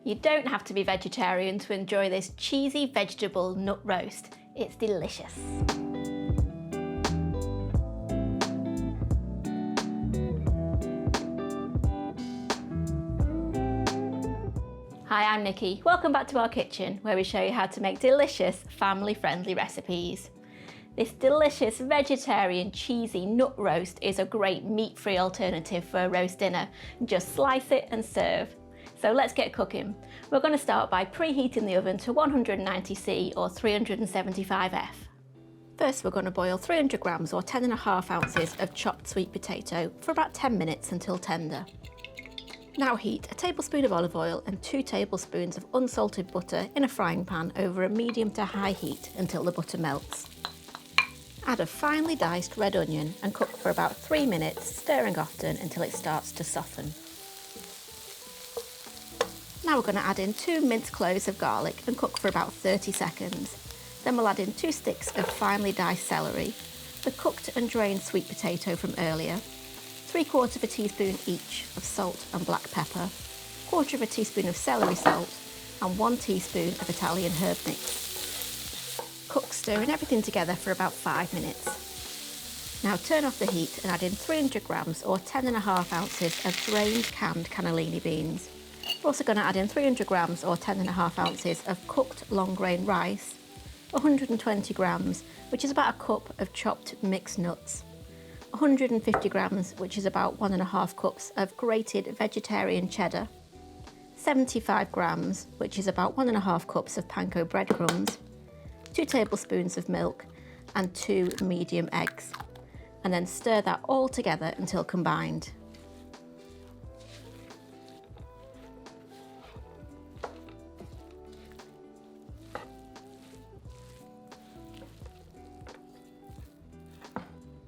You don't have to be vegetarian to enjoy this cheesy vegetable nut roast. It's delicious. Hi, I'm Nikki. Welcome back to our kitchen, where we show you how to make delicious, family-friendly recipes. This delicious vegetarian cheesy nut roast is a great meat-free alternative for a roast dinner. Just slice it and serve. So let's get cooking. We're going to start by preheating the oven to 190C or 375F. First, we're going to boil 300 grams or 10.5 ounces of chopped sweet potato for about 10 minutes until tender. Now heat a tablespoon of olive oil and 2 tablespoons of unsalted butter in a frying pan over a medium to high heat until the butter melts. Add a finely diced red onion and cook for about 3 minutes, stirring often until it starts to soften. Now we're going to add in 2 minced cloves of garlic and cook for about 30 seconds. Then we'll add in 2 sticks of finely diced celery, the cooked and drained sweet potato from earlier, 3/4 of a teaspoon each of salt and black pepper, 1/4 of a teaspoon of celery salt and 1 teaspoon of Italian herb mix. Cook stirring everything together for about 5 minutes. Now turn off the heat and add in 300 grams or 10.5 ounces of drained canned cannellini beans. We're also going to add in 300 grams or 10.5 ounces of cooked long grain rice, 120 grams, which is about a cup of chopped mixed nuts, 150 grams, which is about 1.5 cups of grated vegetarian cheddar, 75 grams, which is about 1.5 cups of panko breadcrumbs, 2 tablespoons of milk and 2 medium eggs, and then stir that all together until combined.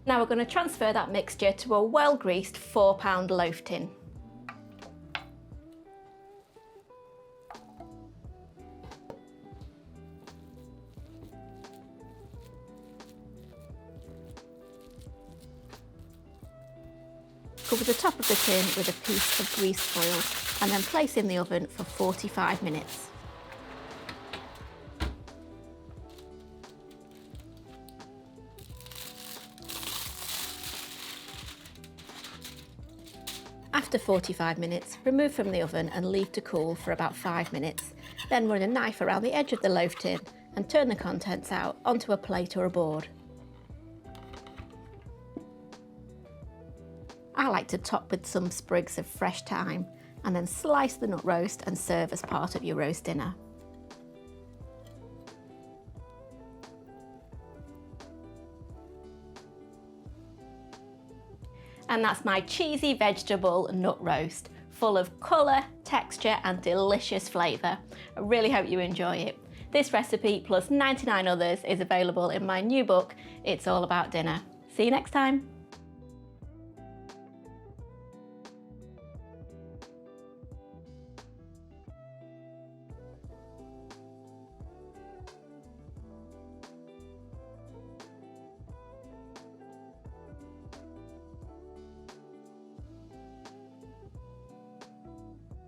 Now we're going to transfer that mixture to a well-greased 4-pound loaf tin. Cover the top of the tin with a piece of greased foil and then place in the oven for 45 minutes. After 45 minutes, remove from the oven and leave to cool for about 5 minutes. Then run a knife around the edge of the loaf tin and turn the contents out onto a plate or a board. I like to top with some sprigs of fresh thyme and then slice the nut roast and serve as part of your roast dinner. And that's my cheesy vegetable nut roast, full of colour, texture and delicious flavour. I really hope you enjoy it. This recipe plus 99 others is available in my new book, It's All About Dinner. See you next time.